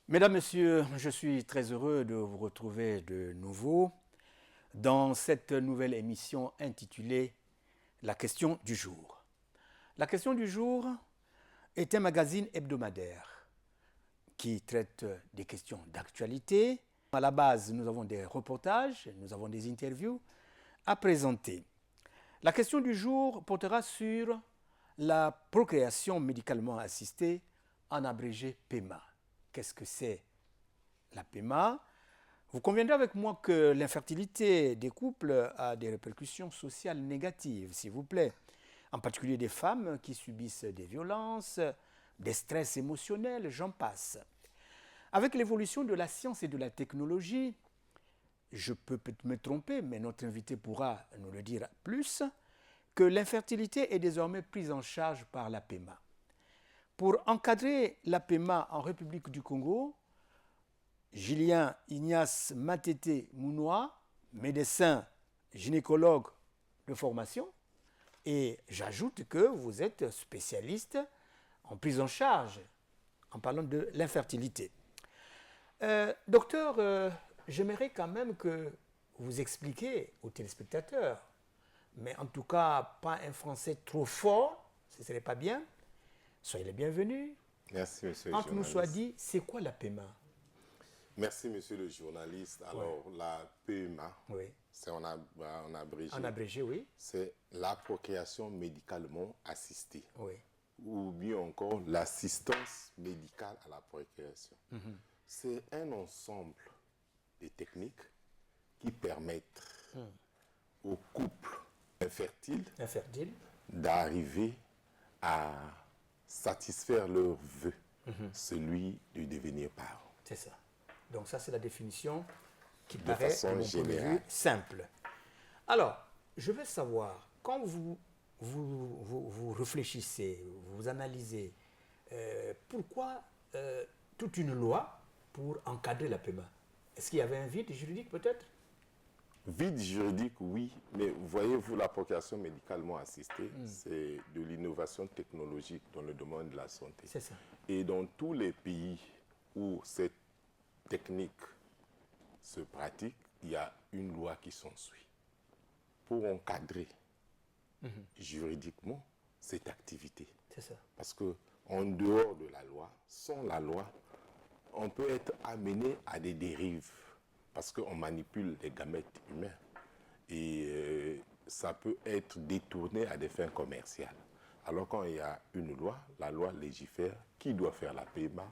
Mesdames, Messieurs, je suis très heureux de vous retrouver de nouveau dans cette nouvelle émission intitulée La question du jour. La question du jour est un magazine hebdomadaire qui traite des questions d'actualité. À la base, nous avons des reportages, nous avons des interviews à présenter. La question du jour portera sur la procréation médicalement assistée, en abrégé PEMA. Qu'est-ce que c'est la PEMA? Vous conviendrez avec moi que l'infertilité des couples a des répercussions sociales négatives, s'il vous plaît. En particulier des femmes qui subissent des violences, des stress émotionnels, j'en passe. Avec l'évolution de la science et de la technologie, je peux peut-être me tromper, mais notre invité pourra nous le dire plus, que l'infertilité est désormais prise en charge par la PEMA. Pour encadrer la PEMA en République du Congo, Julien Ignace Matete Mounois, médecin gynécologue de formation, et j'ajoute que vous êtes spécialiste en prise en charge en parlant de l'infertilité. Docteur, j'aimerais quand même que vous expliquiez aux téléspectateurs, mais en tout cas pas un français trop fort, ce ne serait pas bien. Soyez les bienvenus. Merci, monsieur le Entre nous soit journaliste. dit, c'est quoi la PEMA? Merci, monsieur le journaliste. Alors, la PEMA, Oui. c'est en abrégé, En abrégé, oui. c'est la procréation médicalement assistée, Oui. ou bien encore l'assistance médicale à la procréation. C'est un ensemble de techniques qui permettent aux couples infertiles Infertile. d'arriver à satisfaire leur vœu, celui de devenir parent. C'est ça. Donc ça, c'est la définition qui De paraît, façon à mon point de vue, générale. simple. Alors, je veux savoir, quand vous réfléchissez, vous analysez, pourquoi toute une loi pour encadrer la PEMA? Est-ce qu'il y avait un vide juridique peut-être? Vide juridique, oui, mais voyez-vous, la procréation médicalement assistée, c'est de l'innovation technologique dans le domaine de la santé. C'est ça. Et dans tous les pays où cette technique se pratique, il y a une loi qui s'ensuit pour encadrer juridiquement cette activité. C'est ça. Parce que en dehors de la loi, sans la loi, on peut être amené à des dérives parce qu'on manipule les gamètes humains et ça peut être détourné à des fins commerciales. Alors quand il y a une loi, la loi légifère qui doit faire la PMA,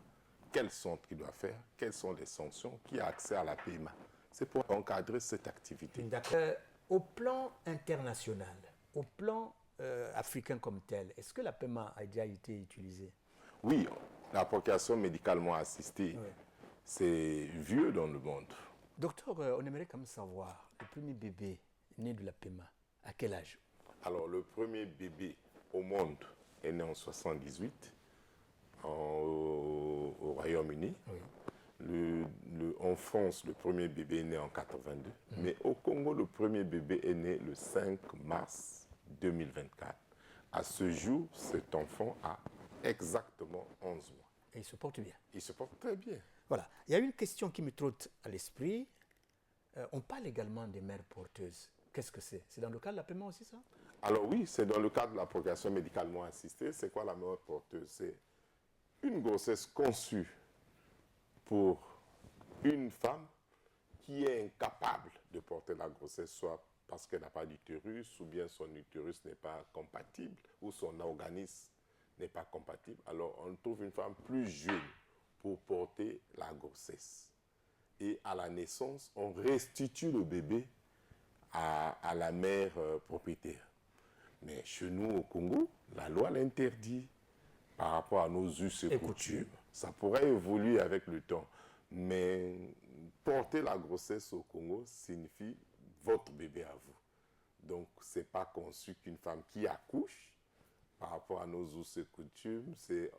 quel centre qui doit faire, quelles sont les sanctions, qui a accès à la PMA. C'est pour encadrer cette activité. D'accord. Au plan international, au plan africain comme tel, est-ce que la PEMA a déjà été utilisée? Oui, la procréation médicalement assistée, c'est vieux dans le monde. Docteur, on aimerait quand même savoir, le premier bébé né de la PEMA, à quel âge? Alors, le premier bébé au monde est né en 78 au Royaume-Uni. En France, le premier bébé est né en 82. Mais au Congo, le premier bébé est né le 5 mars 2024. À ce jour, cet enfant a exactement 11 mois. Et il se porte bien. Il se porte très bien. Voilà. Il y a une question qui me trotte à l'esprit. On parle également des mères porteuses. Qu'est-ce que c'est? C'est dans le cadre de la PEMA aussi, ça? Alors oui, c'est dans le cadre de la procréation médicalement assistée. C'est quoi la mère porteuse? C'est une grossesse conçue pour une femme qui est incapable de porter la grossesse, soit parce qu'elle n'a pas d'utérus, ou bien son utérus n'est pas compatible, ou son organisme n'est pas compatible. Alors on trouve une femme plus jeune pour porter la grossesse. Et à la naissance, on restitue le bébé à la mère propriétaire. Mais chez nous, au Congo, la loi l'interdit par rapport à nos us et coutumes. Ça pourrait évoluer avec le temps. Mais porter la grossesse au Congo signifie votre bébé à vous. Donc, ce n'est pas conçu qu'une femme qui accouche, par rapport à nos us et coutumes, c'est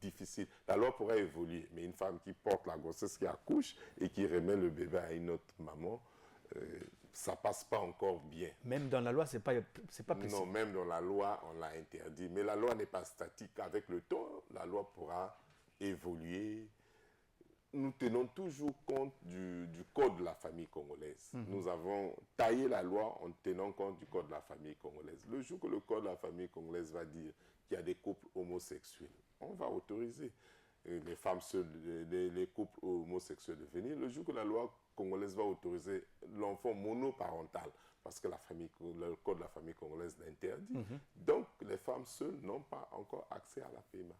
difficile. La loi pourrait évoluer, mais une femme qui porte la grossesse, qui accouche et qui remet le bébé à une autre maman, ça passe pas encore bien. Même dans la loi, c'est pas précis. Non, même dans la loi, on l'a interdit. Mais la loi n'est pas statique. Avec le temps, la loi pourra évoluer nous tenons toujours compte du code de la famille congolaise. Nous avons taillé la loi en tenant compte du code de la famille congolaise. Le jour que le code de la famille congolaise va dire qu'il y a des couples homosexuels, on va autoriser les femmes seules, les couples homosexuels de venir. Le jour que la loi congolaise va autoriser l'enfant monoparental, parce que le code de la famille congolaise l'interdit. Donc, les femmes seules n'ont pas encore accès à la PMA.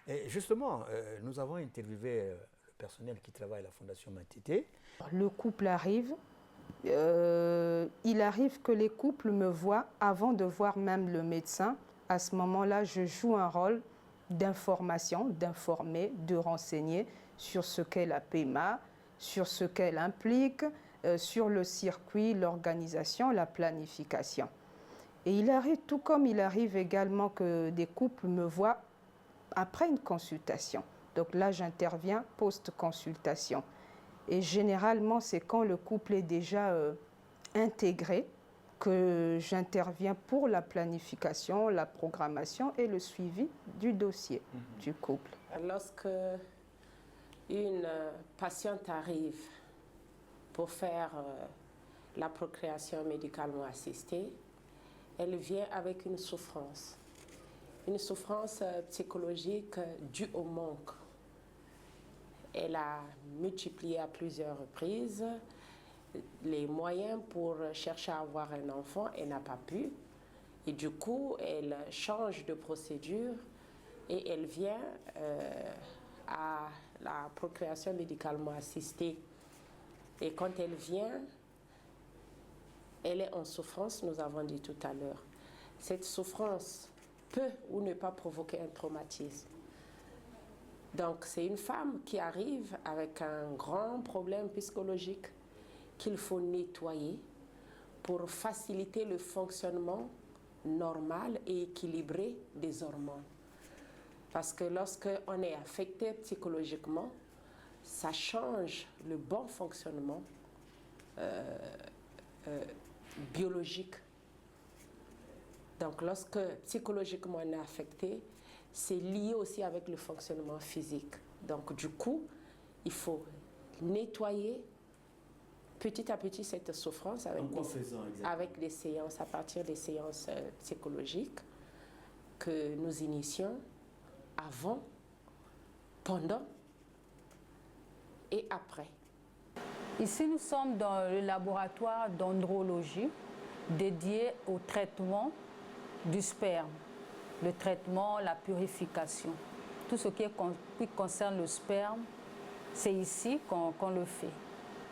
Et justement, nous avons interviewé le personnel qui travaille à la Fondation Matete. Le couple arrive. Il arrive que les couples me voient avant de voir même le médecin. À ce moment-là, je joue un rôle d'information, d'informer, de renseigner sur ce qu'est la PMA, sur ce qu'elle implique, sur le circuit, l'organisation, la planification. Et il arrive, tout comme il arrive également que des couples me voient après une consultation. Donc là, j'interviens post-consultation. Et généralement, c'est quand le couple est déjà intégré que j'interviens pour la planification, la programmation et le suivi du dossier du couple. Lorsque une patiente arrive pour faire la procréation médicalement assistée, elle vient avec une souffrance psychologique due au manque. Elle a multiplié à plusieurs reprises les moyens pour chercher à avoir un enfant, elle n'a pas pu. Et du coup, elle change de procédure et elle vient à la procréation médicalement assistée. Et quand elle vient, elle est en souffrance, nous avons dit tout à l'heure. Cette souffrance peut ou ne pas provoquer un traumatisme. Donc, c'est une femme qui arrive avec un grand problème psychologique qu'il faut nettoyer pour faciliter le fonctionnement normal et équilibré des hormones. Parce que lorsqu'on est affecté psychologiquement, ça change le bon fonctionnement biologique. Donc, lorsque psychologiquement on est affecté, c'est lié aussi avec le fonctionnement physique. Donc, du coup, il faut nettoyer petit à petit cette souffrance avec des séances, à partir des séances psychologiques que nous initions avant, pendant et après. Ici, nous sommes dans le laboratoire d'andrologie dédié au traitement du sperme, le traitement, la purification. Tout ce qui concerne le sperme, c'est ici qu'on le fait.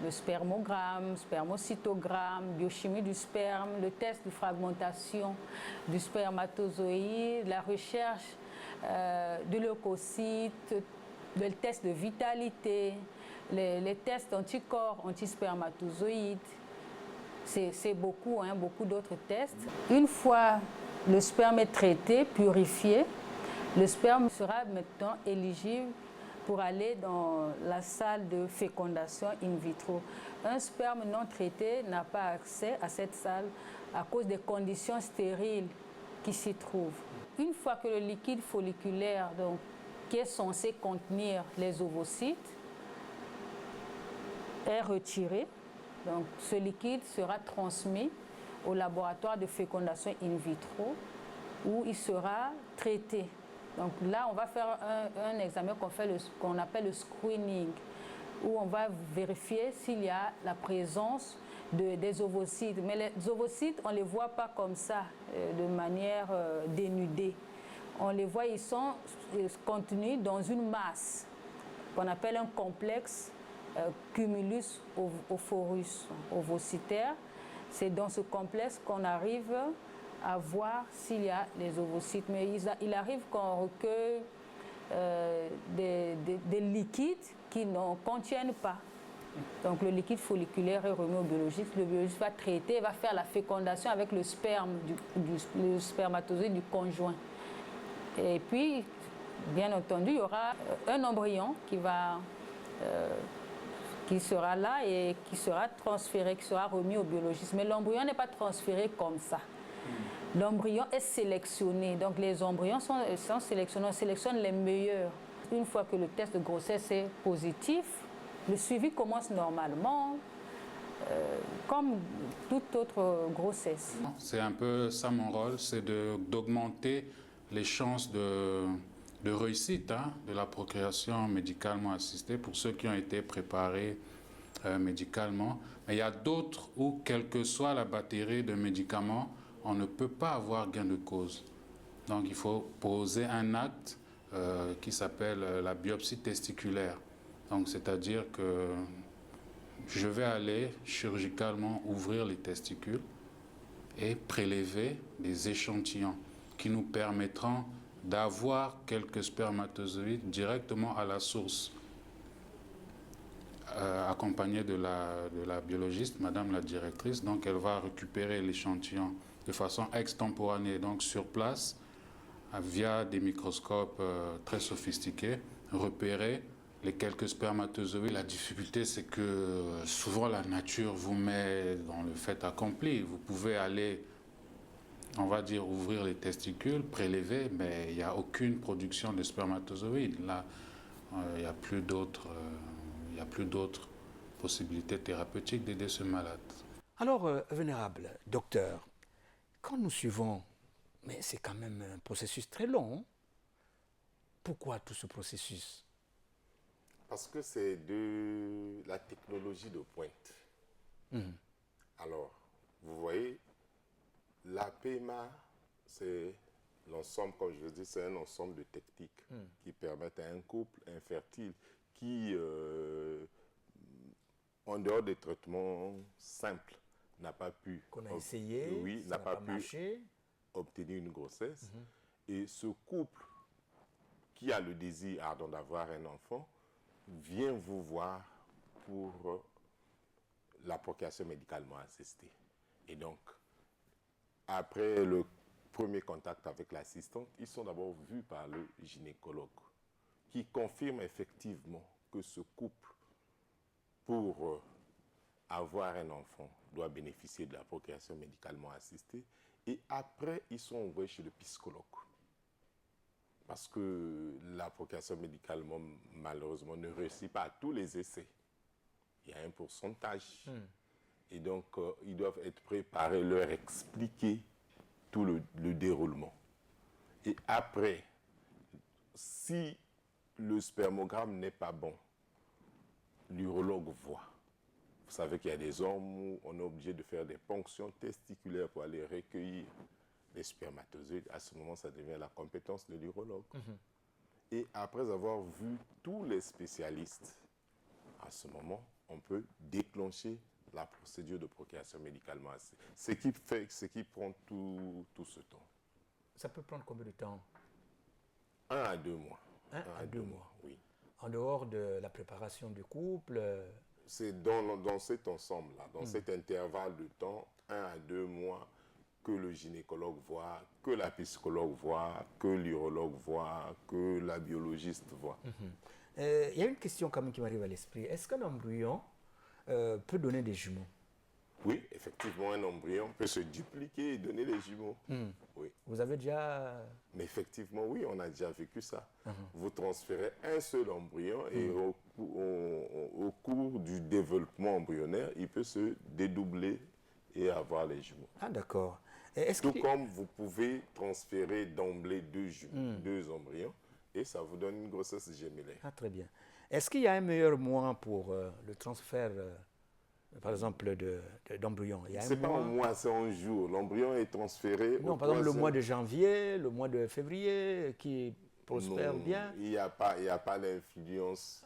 Le spermogramme, spermocytogramme, biochimie du sperme, le test de fragmentation du spermatozoïde, la recherche de leucocytes, le test de vitalité, les tests anticorps, antispermatozoïdes. C'est beaucoup, beaucoup d'autres tests. Une fois le sperme est traité, purifié, le sperme sera maintenant éligible pour aller dans la salle de fécondation in vitro. Un sperme non traité n'a pas accès à cette salle à cause des conditions stériles qui s'y trouvent. Une fois que le liquide folliculaire, donc, qui est censé contenir les ovocytes, est retiré, donc ce liquide sera transmis au laboratoire de fécondation in vitro où il sera traité. Donc là, on va faire un examen qu'on appelle le screening, où on va vérifier s'il y a la présence des ovocytes. Mais les ovocytes, on ne les voit pas comme ça, de manière dénudée. On les voit, ils sont contenus dans une masse qu'on appelle un complexe cumulus ovorus ovocytaire. C'est dans ce complexe qu'on arrive à voir s'il y a les ovocytes. Mais il arrive qu'on recueille des liquides qui n'en contiennent pas. Donc le liquide folliculaire est remis au biologiste. Le biologiste va traiter, va faire la fécondation avec le sperme, le spermatozoïde du conjoint. Et puis, bien entendu, il y aura un embryon qui sera là et qui sera transféré, qui sera remis au biologiste. Mais l'embryon n'est pas transféré comme ça. L'embryon est sélectionné. Donc les embryons sont sélectionnés. On sélectionne les meilleurs. une fois que le test de grossesse est positif, le suivi commence normalement, comme toute autre grossesse. C'est un peu ça mon rôle, c'est d'augmenter les chances de réussite de la procréation médicalement assistée pour ceux qui ont été préparés médicalement. Mais il y a d'autres où, quelle que soit la batterie de médicaments, on ne peut pas avoir gain de cause. Donc il faut poser un acte qui s'appelle la biopsie testiculaire. Donc c'est-à-dire que je vais aller chirurgicalement ouvrir les testicules et prélever des échantillons qui nous permettront d'avoir quelques spermatozoïdes directement à la source, accompagnée de la biologiste, madame la directrice. Donc elle va récupérer l'échantillon de façon extemporanée, donc sur place, via des microscopes très sophistiqués, repérer les quelques spermatozoïdes. La difficulté, c'est que souvent la nature vous met dans le fait accompli. Vous pouvez aller, on va dire, ouvrir les testicules, prélever, mais il n'y a aucune production de spermatozoïdes. Là, il n'y a plus d'autres possibilités thérapeutiques d'aider ce malade. Alors, vénérable docteur, quand nous suivons, mais c'est quand même un processus très long, pourquoi tout ce processus? Parce que c'est de la technologie de pointe. Alors, vous voyez, la PMA, c'est l'ensemble, comme je le dis, c'est un ensemble de techniques qui permettent à un couple infertile qui, en dehors des traitements simples, n'a pas pu, Qu'on a essayé, oui, ça n'a pas pu marché. obtenir une grossesse. Et ce couple qui a le désir ardent d'avoir un enfant vient vous voir pour la procréation médicalement assistée. Et donc, après le premier contact avec l'assistante, ils sont d'abord vus par le gynécologue qui confirme effectivement que ce couple, pour avoir un enfant, doit bénéficier de la procréation médicalement assistée. Et après, ils sont envoyés chez le psychologue. Parce que la procréation médicalement, malheureusement, ne réussit pas à tous les essais. Il y a un pourcentage. Et donc, ils doivent être préparés, leur expliquer tout le déroulement. Et après, si le spermogramme n'est pas bon, l'urologue voit. Vous savez qu'il y a des hommes où on est obligé de faire des ponctions testiculaires pour aller recueillir les spermatozoïdes. À ce moment, ça devient la compétence de l'urologue. Et après avoir vu tous les spécialistes, à ce moment, on peut déclencher la procédure de procréation médicalement assistée. Ce qui prend tout ce temps. Ça peut prendre combien de temps? 1 à 2 mois. 1 à 2 mois. Oui. En dehors de la préparation du couple. C'est dans cet ensemble-là, dans cet intervalle de temps, 1 à 2 mois, que le gynécologue voit, que la psychologue voit, que l'urologue voit, que la biologiste voit. Il y a une question quand même qui m'arrive à l'esprit. Est-ce qu'un embryon peut donner des jumeaux? Oui, effectivement, un embryon peut se dupliquer et donner des jumeaux. Oui. Vous avez déjà... Mais effectivement, oui, on a déjà vécu ça. Vous transférez un seul embryon et au cours du développement embryonnaire, il peut se dédoubler et avoir les jumeaux. Ah, d'accord. Tout comme vous pouvez transférer d'emblée 2 embryons et ça vous donne une grossesse gémellaire. Ah, très bien. Est-ce qu'il y a un meilleur mois pour le transfert, par exemple, d'embryon? Ce n'est pas un mois, c'est un jour. L'embryon est transféré. Non, par exemple, le mois de janvier, le mois de février, qui prospère bien. Il n'y a pas l'influence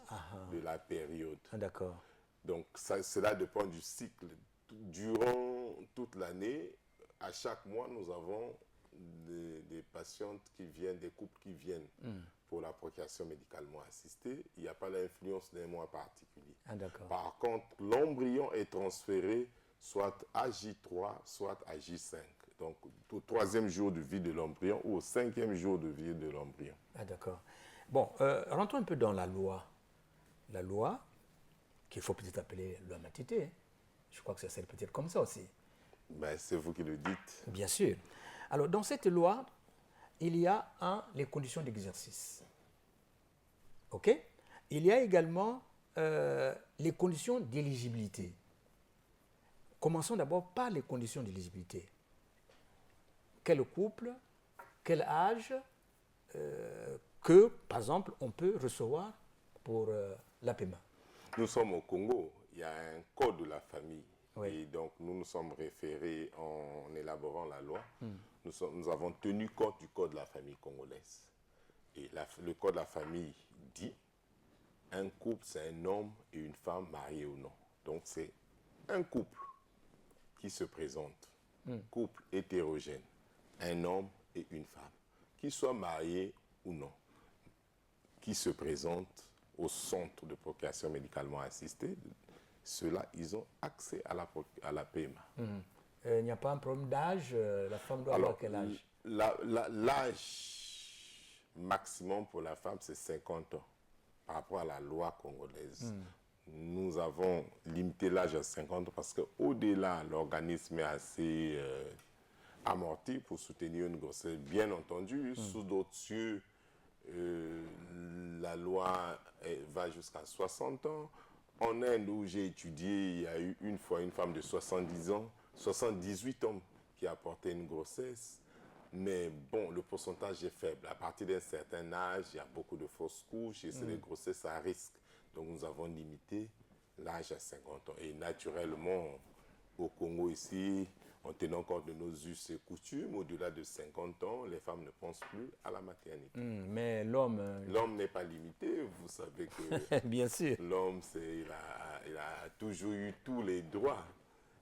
de la période. Ah, d'accord. Donc, cela dépend du cycle. Durant toute l'année, à chaque mois, nous avons des patientes qui viennent, des couples qui viennent pour la procréation médicalement assistée. Il n'y a pas l'influence d'un mois particulier. Ah, d'accord. Par contre, l'embryon est transféré soit à J3, soit à J5. Donc, au 3e jour de vie de l'embryon ou au 5e jour de vie de l'embryon. Ah, d'accord. Bon, rentrons un peu dans la loi. La loi, qu'il faut peut-être appeler loi Matité. Je crois que ça s'appelle peut-être comme ça aussi. Ben, c'est vous qui le dites. Bien sûr. Alors, dans cette loi, il y a les conditions d'exercice. OK? Il y a également les conditions d'éligibilité. Commençons d'abord par les conditions d'éligibilité. Quel couple, quel âge que, par exemple, on peut recevoir pour la PMA? Nous sommes au Congo, il y a un code de la famille. Oui. Et donc, nous nous sommes référés en élaborant la loi. Nous avons tenu compte du code de la famille congolaise. Et le code de la famille dit un couple, c'est un homme et une femme mariés ou non. Donc, c'est un couple qui se présente, couple hétérogène, un homme et une femme, qu'ils soient mariés ou non, qui se présentent au centre de procréation médicalement assistée. Ceux-là, ils ont accès à la PMA. Il n'y a pas un problème d'âge? La femme doit avoir quel âge? L'âge maximum pour la femme, c'est 50 ans. Par rapport à la loi congolaise, nous avons limité l'âge à 50 ans parce qu'au-delà, l'organisme est assez amorti pour soutenir une grossesse. Bien entendu, sous d'autres cieux, la loi va jusqu'à 60 ans. En Inde, où j'ai étudié, il y a eu une fois une femme de 70 ans, 78 ans qui a porté une grossesse. Mais bon, le pourcentage est faible. À partir d'un certain âge, il y a beaucoup de fausses couches et c'est des grossesses à risque. Donc nous avons limité l'âge à 50 ans. Et naturellement, au Congo ici, en tenant compte de nos us et coutumes, au-delà de 50 ans, les femmes ne pensent plus à la maternité. Mais l'homme... L'homme n'est pas limité. Vous savez que Bien sûr. l'homme, il a toujours eu tous les droits.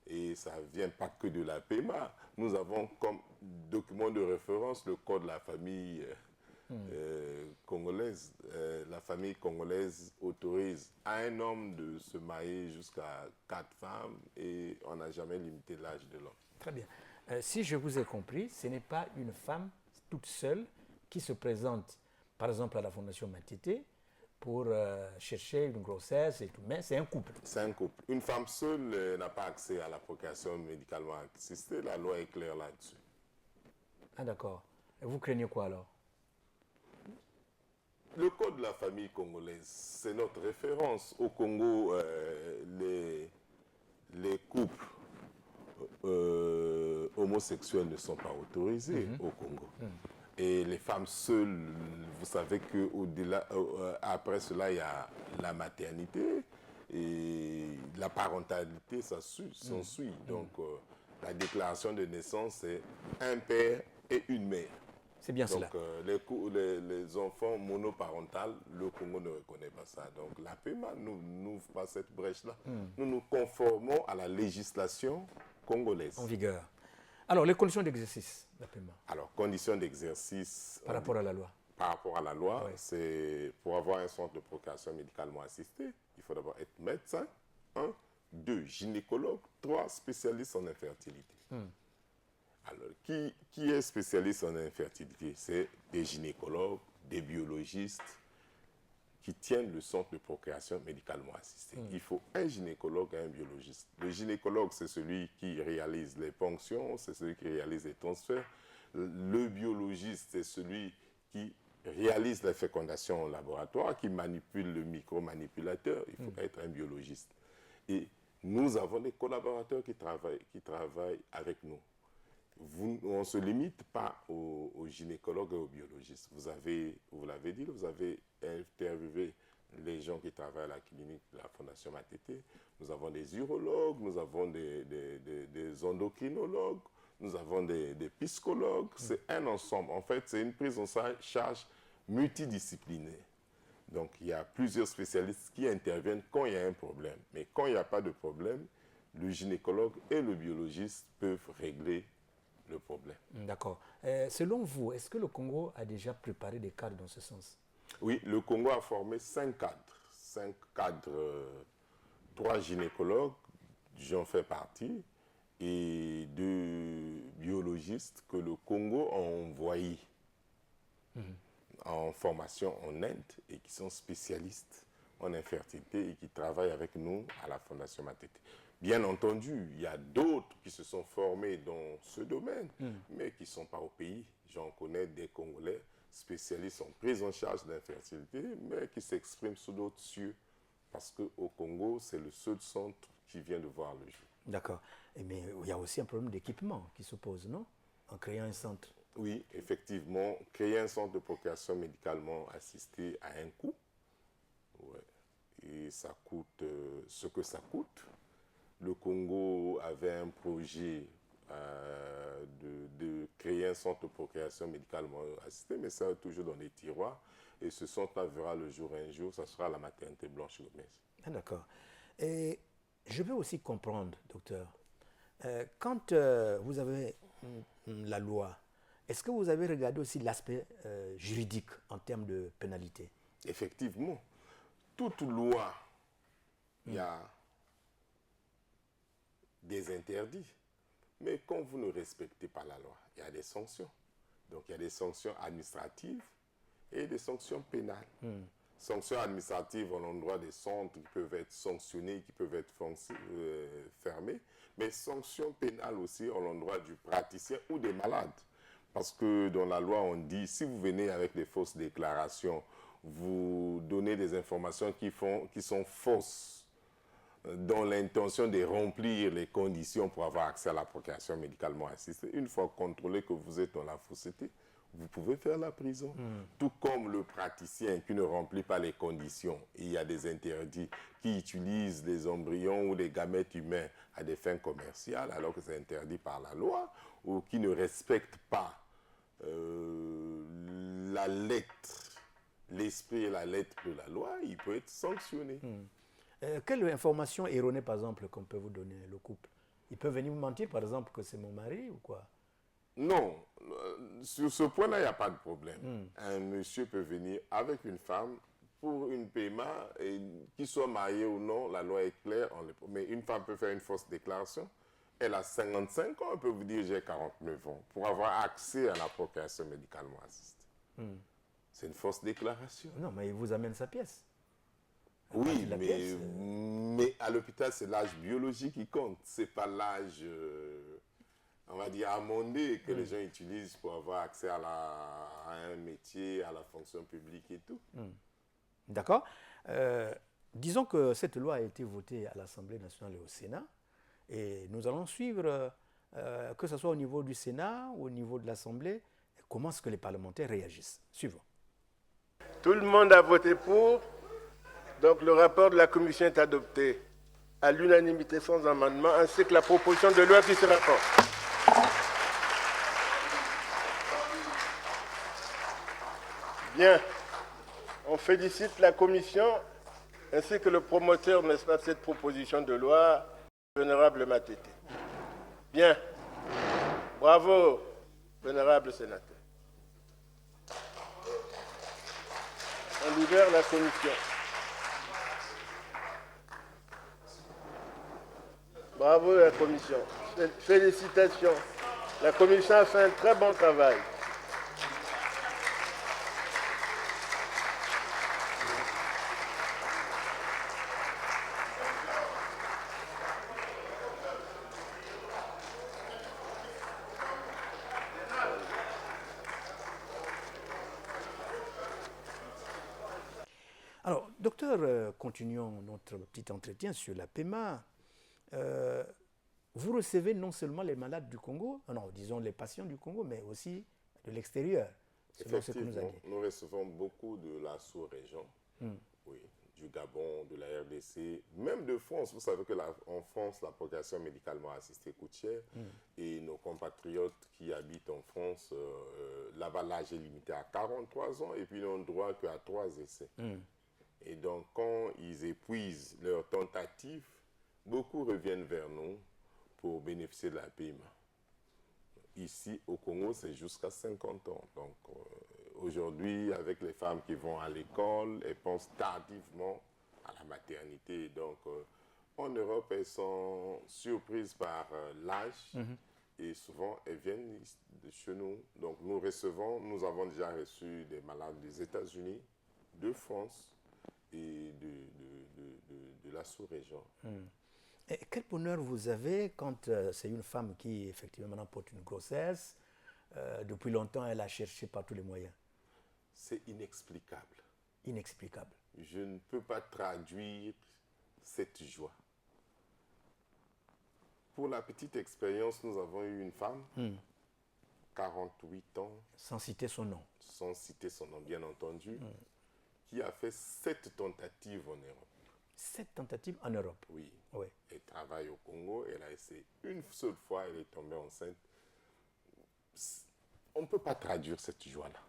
Et ça ne vient pas que de la PMA. Nous avons comme document de référence le code de la famille congolaise. La famille congolaise autorise à un homme de se marier jusqu'à 4 femmes et on n'a jamais limité l'âge de l'homme. Très bien. Si je vous ai compris, ce n'est pas une femme toute seule qui se présente, par exemple, à la Fondation Matete pour chercher une grossesse et tout, mais c'est un couple. C'est un couple. Une femme seule n'a pas accès à la procréation médicalement assistée. La loi est claire là-dessus. Ah d'accord. Et vous craignez quoi alors? Le code de la famille congolaise, c'est notre référence. Au Congo, les couples homosexuels ne sont pas autorisés au Congo. Et les femmes seules, vous savez qu'au-delà, après cela, il y a la maternité et la parentalité, ça s'ensuit. Donc, la déclaration de naissance, c'est un père et une mère. C'est bien Donc, cela. les enfants monoparentaux, le Congo ne reconnaît pas ça. Donc, la PMA n'ouvre pas cette brèche-là. Nous nous conformons à la législation congolaise. En vigueur. Alors, les conditions d'exercice, la PMA. Alors, conditions d'exercice. Par rapport à la loi. Par rapport à la loi, Oui. c'est pour avoir un centre de procréation médicalement assistée, il faut d'abord être médecin, 1, 2, gynécologue, 3, spécialiste en infertilité. Alors, qui est spécialiste en infertilité? C'est des gynécologues, des biologistes qui tiennent le centre de procréation médicalement assistée. Il faut un gynécologue et un biologiste. Le gynécologue, c'est celui qui réalise les ponctions, c'est celui qui réalise les transferts. Le biologiste, c'est celui qui réalise la fécondation en laboratoire, qui manipule le micromanipulateur. Il faut être un biologiste. Et nous avons des collaborateurs qui travaillent avec nous. On ne se limite pas aux gynécologues et aux biologistes. Vous l'avez dit, vous avez interviewé les gens qui travaillent à la clinique de la Fondation Matete. Nous avons des urologues, nous avons des endocrinologues, nous avons des psychologues. C'est un ensemble. En fait, c'est une prise en charge multidisciplinaire. Donc, il y a plusieurs spécialistes qui interviennent quand il y a un problème. Mais quand il n'y a pas de problème, le gynécologue et le biologiste peuvent régler le problème. D'accord. Selon vous, est-ce que le Congo a déjà préparé des cadres dans ce sens? Oui, le Congo a formé 5 cadres. 5 cadres, 3 gynécologues, j'en fais partie, et 2 biologistes que le Congo a envoyés en formation en Inde et qui sont spécialistes en infertilité et qui travaillent avec nous à la Fondation Matete. Bien entendu, il y a d'autres qui se sont formés dans ce domaine, mais qui ne sont pas au pays. J'en connais des Congolais spécialiste en prise en charge d'infertilité, mais qui s'exprime sous d'autres cieux, parce qu'au Congo, c'est le seul centre qui vient de voir le jour. D'accord. Mais il y a aussi un problème d'équipement qui se pose, non? En créant un centre. Oui, effectivement, créer un centre de procréation médicalement assistée a un coût. Ouais. Et ça coûte ce que ça coûte. Le Congo avait un projet de créer un centre de procréation médicalement assistée, mais ça est toujours dans les tiroirs. Et ce centre-là verra le jour un jour, ça sera la maternité Blanche Gomez. Ah, d'accord. Et je veux aussi comprendre, docteur, quand vous avez la loi, est-ce que vous avez regardé aussi l'aspect juridique en termes de pénalité? Effectivement, toute loi, il y a des interdits. Mais quand vous ne respectez pas la loi, il y a des sanctions. Donc il y a des sanctions administratives et des sanctions pénales. Sanctions administratives à l'endroit des centres qui peuvent être sanctionnés, qui peuvent être fermés, mais sanctions pénales aussi à l'endroit du praticien ou des malades. Parce que dans la loi, on dit, si vous venez avec des fausses déclarations, vous donnez des informations qui sont fausses, dans l'intention de remplir les conditions pour avoir accès à la procréation médicalement assistée, une fois contrôlé que vous êtes dans la fausseté, vous pouvez faire la prison. Tout comme le praticien qui ne remplit pas les conditions. Il y a des interdits qui utilisent les embryons ou les gamètes humains à des fins commerciales, alors que c'est interdit par la loi, ou qui ne respectent pas la lettre, l'esprit et la lettre de la loi, il peut être sanctionné. Quelle information erronée, par exemple, qu'on peut vous donner, le couple? Il peut venir vous mentir, par exemple, que c'est mon mari ou quoi? Non, sur ce point-là, il n'y a pas de problème. Un monsieur peut venir avec une femme pour une PMA, et qu'il soit marié ou non, la loi est claire. Mais une femme peut faire une fausse déclaration. Elle a 55 ans, elle peut vous dire j'ai 49 ans, pour avoir accès à la procréation médicalement assistée. C'est une fausse déclaration. Non, mais il vous amène sa pièce. Oui, mais à l'hôpital, c'est l'âge biologique qui compte. Ce n'est pas l'âge, on va dire, amendé que les gens utilisent pour avoir accès à un métier, à la fonction publique et tout. D'accord. Disons que cette loi a été votée à l'Assemblée nationale et au Sénat. Et nous allons suivre, que ce soit au niveau du Sénat ou au niveau de l'Assemblée, comment est-ce que les parlementaires réagissent. Suivons. Tout le monde a voté pour. Donc le rapport de la commission est adopté à l'unanimité sans amendement, ainsi que la proposition de loi qui se rapporte. Bien, on félicite la commission ainsi que le promoteur, n'est-ce pas, de cette proposition de loi, l'honorable Matete. Bien, bravo, l'honorable sénateur. On libère la commission. Bravo la commission. Félicitations. La commission a fait un très bon travail. Alors, docteur, continuons notre petit entretien sur la PMA. Vous recevez non seulement les malades du Congo, non, disons les patients du Congo, mais aussi de l'extérieur, selon ce que nous a dit. Nous recevons beaucoup de la sous-région, oui, du Gabon, de la RDC, même de France. Vous savez qu'en France, la procréation médicalement assistée coûte cher. Et nos compatriotes qui habitent en France, là-bas, l'âge est limité à 43 ans et puis ils n'ont droit qu'à 3 essais. Et donc, quand ils épuisent leur tentative, beaucoup reviennent vers nous pour bénéficier de la PMA. Ici, au Congo, c'est jusqu'à 50 ans. Donc, aujourd'hui, avec les femmes qui vont à l'école, elles pensent tardivement à la maternité. Donc, en Europe, elles sont surprises par l'âge et souvent, elles viennent de chez nous. Donc, nous avons déjà reçu des malades des États-Unis, de France et de la sous-région. Et quel bonheur vous avez quand c'est une femme qui, effectivement, maintenant porte une grossesse. Depuis longtemps, elle a cherché par tous les moyens. c'est inexplicable. Inexplicable. Je ne peux pas traduire cette joie. Pour la petite expérience, nous avons eu une femme, 48 ans, Sans citer son nom. sans citer son nom bien entendu, qui a fait 7 tentatives en Europe. 7 tentatives en Europe. Oui. Oui. Elle travaille au Congo, elle a essayé une seule fois, elle est tombée enceinte. On ne peut pas traduire cette joie-là.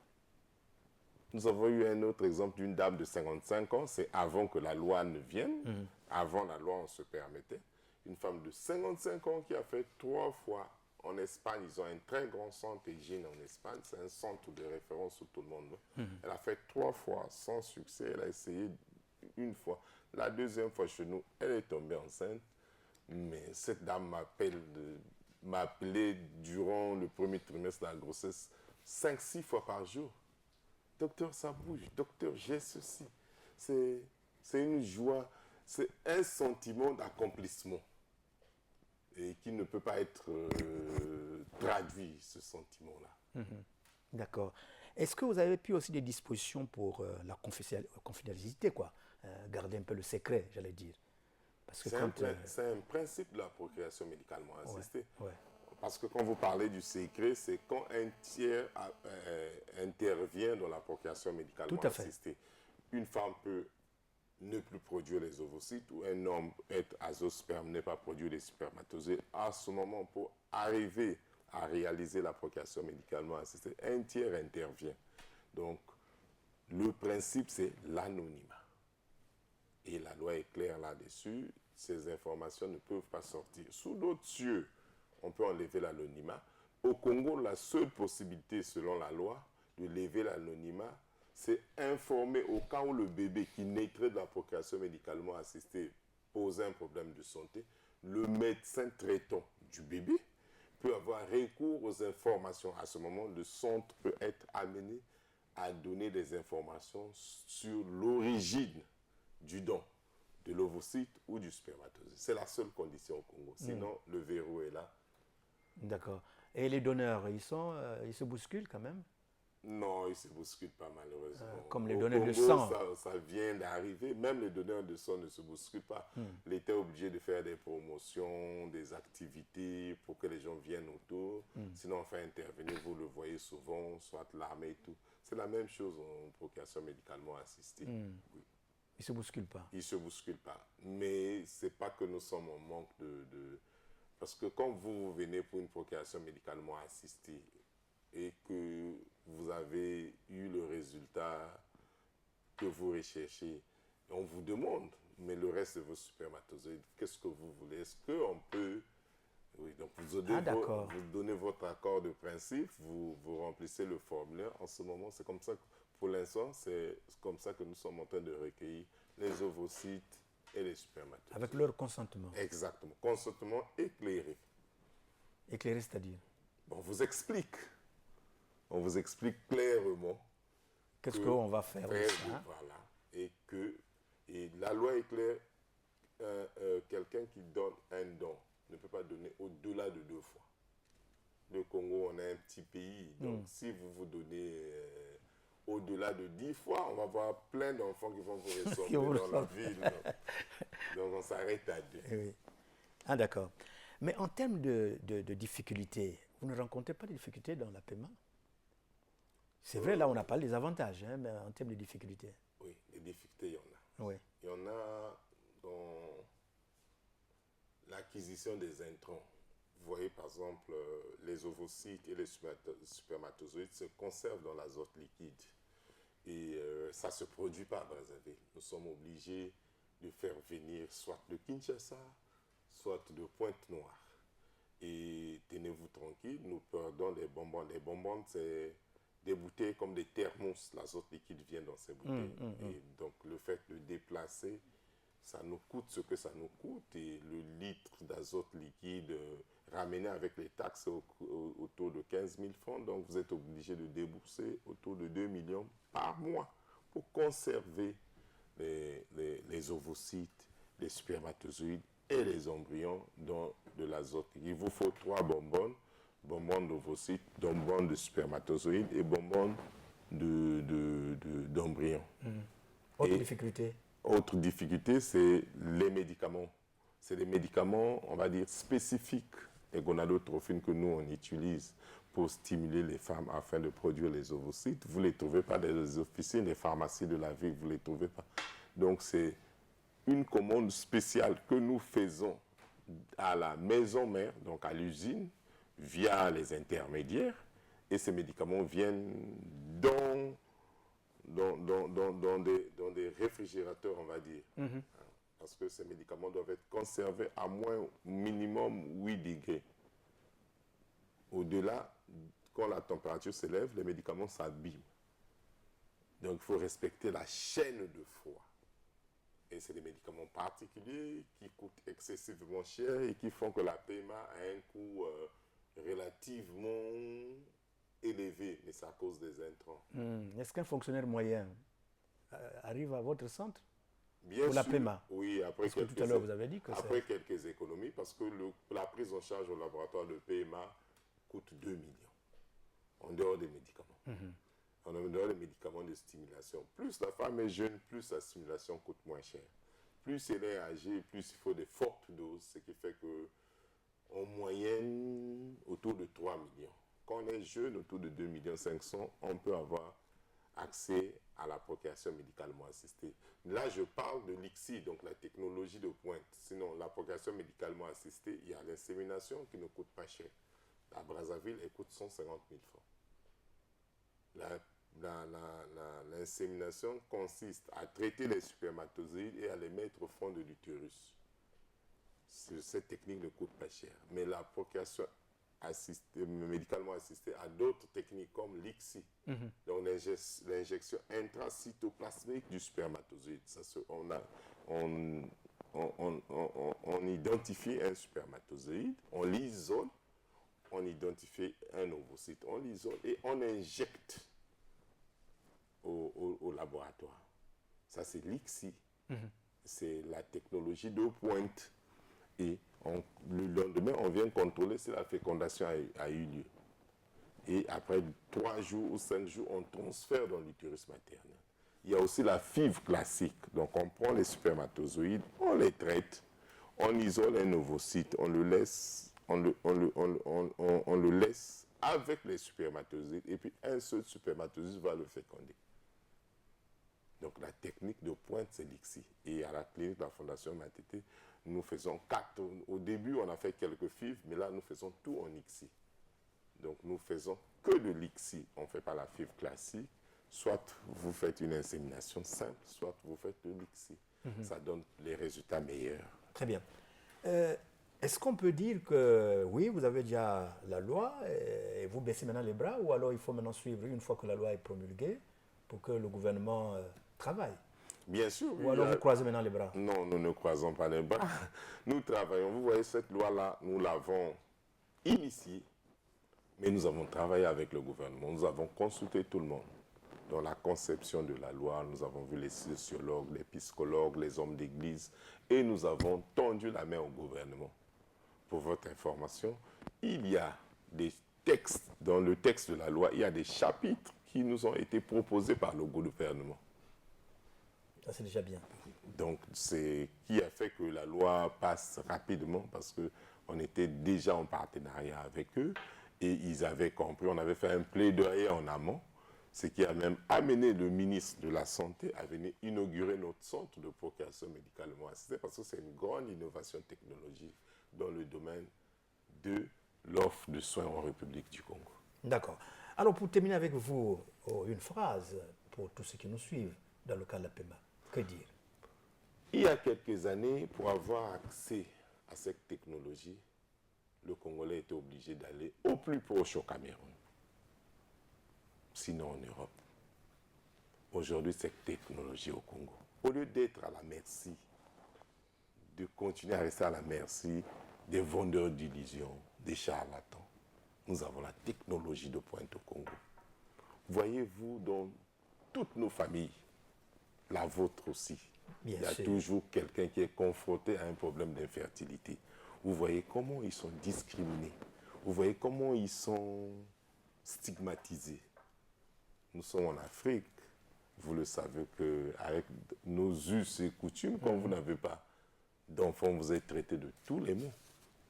Nous avons eu un autre exemple d'une dame de 55 ans, c'est avant que la loi ne vienne, avant la loi on se permettait, une femme de 55 ans qui a fait 3 fois en Espagne, ils ont un très grand centre hygiène en Espagne, c'est un centre de référence où tout le monde va. Elle a fait 3 fois sans succès, elle a essayé une fois. La deuxième fois chez nous, elle est tombée enceinte, mais cette dame m'appelait durant le premier trimestre de la grossesse 5-6 fois par jour. Docteur, ça bouge. Docteur, j'ai ceci. C'est une joie, c'est un sentiment d'accomplissement et qui ne peut pas être traduit, ce sentiment-là. D'accord. Est-ce que vous avez pris aussi des dispositions pour la confidentialité, quoi, garder un peu le secret, j'allais dire? Parce que C'est un principe de la procréation médicalement assistée. ouais. Parce que quand vous parlez du secret, c'est quand un tiers intervient dans la procréation médicalement Tout à fait. assistée. Une femme peut ne plus produire les ovocytes ou un homme être azosperme, ne pas produire les spermatozoïdes. À ce moment, pour arriver à réaliser la procréation médicalement assistée, un tiers intervient. Donc, le principe, c'est l'anonymat. Et la loi est claire là-dessus. Ces informations ne peuvent pas sortir. Sous d'autres cieux, on peut enlever l'anonymat. Au Congo, la seule possibilité, selon la loi, de lever l'anonymat, c'est informer au cas où le bébé qui naîtrait de la procréation médicalement assistée pose un problème de santé, le médecin traitant du bébé peut avoir recours aux informations. À ce moment, le centre peut être amené à donner des informations sur l'origine du don, de l'ovocyte ou du spermatozoïde. C'est la seule condition au Congo. Sinon, le verrou est là. D'accord. Et les donneurs, ils se bousculent quand même? Non, ils ne se bousculent pas malheureusement. Comme les Au donneurs de Congo, sang. ça vient d'arriver. Même les donneurs de sang ne se bousculent pas. L'État est obligé de faire des promotions, des activités pour que les gens viennent autour. Sinon, on fait intervenir, vous le voyez souvent, soit l'armée et tout. C'est la même chose en procréation médicalement assistée. Oui. Ils ne se bousculent pas. Ils ne se bousculent pas. Mais ce n'est pas que nous sommes en manque de... Parce que quand vous venez pour une procréation médicalement assistée et que vous avez eu le résultat que vous recherchez, on vous demande, mais le reste de vos spermatozoïdes, qu'est-ce que vous voulez? Est-ce qu'on peut... Oui, donc vous donnez votre accord de principe, vous remplissez le formulaire. En ce moment, c'est comme ça, pour l'instant, c'est comme ça que nous sommes en train de recueillir les ovocytes et les spermatozoïdes. Avec leur consentement. Exactement. Consentement éclairé. Éclairé, c'est-à-dire? On vous explique. On vous explique clairement. Qu'est-ce qu'on va faire de ça? Voilà. Et la loi est claire. Quelqu'un qui donne un don ne peut pas donner au-delà de 2 fois. Le Congo, on est un petit pays. Donc, si vous donnez au-delà de 10 fois, on va voir plein d'enfants qui vont vous ressembler dans la ville. Donc, on s'arrête à 2. Oui. Ah, d'accord. Mais en termes de difficultés, vous ne rencontrez pas de difficultés dans le paiement? C'est vrai, là, on a parlé des avantages, hein, mais en termes de difficultés. Oui, des difficultés, il y en a. Oui. Il y en a dans l'acquisition des intrants. Vous voyez, par exemple, les ovocytes et les spermatozoïdes se conservent dans l'azote liquide. Et ça ne se produit pas à Brazzaville. Nous sommes obligés de faire venir soit de Kinshasa, soit de Pointe-Noire. Et tenez-vous tranquille, nous perdons des bonbons. Les bonbons, c'est des bouteilles comme des thermos. L'azote liquide vient dans ces bouteilles. Et donc, le fait de déplacer, ça nous coûte ce que ça nous coûte. Et le litre d'azote liquide ramené avec les taxes autour de 15 000 francs. Donc, vous êtes obligé de débourser autour de 2 millions par mois pour conserver les ovocytes, les spermatozoïdes et les embryons dans de l'azote. Il vous faut 3 bonbons. Bonbons d'ovocytes, bonbons de spermatozoïdes et bonbons d'embryons. Autre Et difficulté? Autre difficulté, c'est les médicaments. C'est des médicaments, on va dire, spécifiques des gonadotrophines que nous, on utilise pour stimuler les femmes afin de produire les ovocytes. Vous ne les trouvez pas dans les officines, les pharmacies de la ville, vous ne les trouvez pas. Donc, c'est une commande spéciale que nous faisons à la maison mère, donc à l'usine, via les intermédiaires. Et ces médicaments viennent dans des réfrigérateurs, on va dire. Parce que ces médicaments doivent être conservés à moins minimum 8 degrés. Au-delà, quand la température s'élève, les médicaments s'abîment. Donc, il faut respecter la chaîne de froid. Et c'est des médicaments particuliers qui coûtent excessivement cher et qui font que la PMA a un coût relativement élevé, mais c'est à cause des intrants. Est-ce qu'un fonctionnaire moyen arrive à votre centre Bien pour la sûr, PMA? oui, Parce que tout à l'heure, vous avez dit que après quelques économies, parce que la prise en charge au laboratoire de PMA coûte 2 millions, en dehors des médicaments. En dehors des médicaments de stimulation. Plus la femme est jeune, plus la stimulation coûte moins cher. Plus elle est âgée, plus il faut de fortes doses, ce qui fait que en moyenne, autour de 3 millions. Quand on est jeune, autour de 2,5 millions, on peut avoir accès à la procréation médicalement assistée. Là, je parle de l'ICSI, donc la technologie de pointe. Sinon, la procréation médicalement assistée, il y a l'insémination qui ne coûte pas cher. À Brazzaville, elle coûte 150 000 francs. L'insémination consiste à traiter les spermatozoïdes et à les mettre au fond de l'utérus. Cette technique ne coûte pas cher. Mais la procréation médicalement assistée a d'autres techniques comme l'ICSI. Donc l'injection intracytoplasmique du spermatozoïde. On identifie un spermatozoïde, on l'isole, on identifie un ovocyte, on l'isole et on injecte au laboratoire. Ça, c'est l'ICSI. C'est la technologie de pointe. Et le lendemain, on vient contrôler si la fécondation a eu lieu. Et après 3 jours ou 5 jours, on transfère dans l'utérus maternel. Il y a aussi la FIV classique. Donc, on prend les spermatozoïdes, on les traite, on isole un ovocyte, on le laisse avec les spermatozoïdes et puis un seul spermatozoïde va le féconder. Donc la technique de pointe, c'est l'ICSI. Et à la clinique de la Fondation Matete, nous faisons 4. Au début, on a fait quelques FIV, mais là, nous faisons tout en ICSI. Donc nous faisons que de l'ICSI. On ne fait pas la FIV classique. Soit vous faites une insémination simple, soit vous faites de l'ICSI. Ça donne les résultats meilleurs. Très bien. Est-ce qu'on peut dire que, oui, vous avez déjà la loi et vous baissez maintenant les bras, ou alors il faut maintenant suivre une fois que la loi est promulguée pour que le gouvernement travaille? Bien sûr. Ou alors vous croisez maintenant les bras? Non, nous ne croisons pas les bras. Nous travaillons. Vous voyez, cette loi-là, nous l'avons initiée, mais nous avons travaillé avec le gouvernement. Nous avons consulté tout le monde. Dans la conception de la loi, nous avons vu les sociologues, les psychologues, les hommes d'église, et nous avons tendu la main au gouvernement. Pour votre information, il y a des textes, dans le texte de la loi, il y a des chapitres qui nous ont été proposés par le gouvernement. Ça, c'est déjà bien. Donc, c'est qui a fait que la loi passe rapidement parce qu'on était déjà en partenariat avec eux et ils avaient compris. On avait fait un plaidoyer en amont, ce qui a même amené le ministre de la Santé à venir inaugurer notre centre de procréation médicalement assistée parce que c'est une grande innovation technologique dans le domaine de l'offre de soins en République du Congo. D'accord. Alors, pour terminer avec vous, une phrase pour tous ceux qui nous suivent dans le cas de la PMA. Que dire? Il y a quelques années, pour avoir accès à cette technologie, le Congolais était obligé d'aller au plus proche au Cameroun, sinon en Europe. Aujourd'hui, cette technologie au Congo, au lieu d'être à la merci, de continuer à rester à la merci des vendeurs d'illusions, des charlatans, nous avons la technologie de pointe au Congo. Voyez-vous dans toutes nos familles, la vôtre aussi, il y a toujours quelqu'un qui est confronté à un problème d'infertilité. Vous voyez comment ils sont discriminés. Vous voyez comment ils sont stigmatisés. nous sommes en Afrique. Vous le savez qu'avec nos us et coutumes, quand vous n'avez pas d'enfants, vous êtes traité de tous les maux.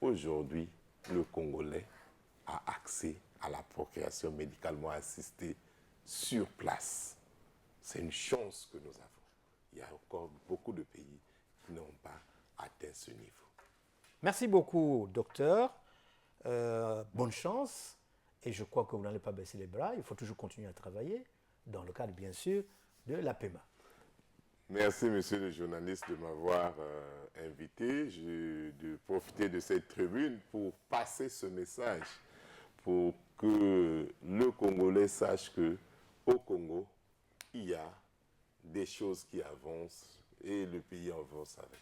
Aujourd'hui, le Congolais a accès à la procréation médicalement assistée sur place. C'est une chance que nous avons. Il y a encore beaucoup de pays qui n'ont pas atteint ce niveau. Merci beaucoup, docteur. Bonne chance. Et je crois que vous n'allez pas baisser les bras. Il faut toujours continuer à travailler dans le cadre, bien sûr, de la PEMA. Merci, monsieur le journaliste, de m'avoir invité. De profiter de cette tribune pour passer ce message, pour que le Congolais sache qu'au Congo, il y a des choses qui avancent et le pays avance avec.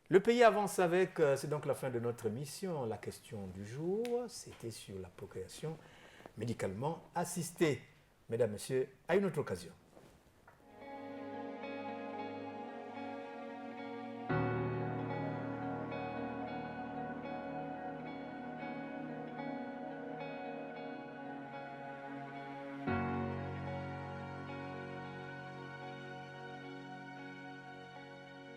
Le pays avance avec, c'est donc la fin de notre émission. La question du jour, c'était sur la procréation médicalement assistée. Mesdames, Messieurs, à une autre occasion.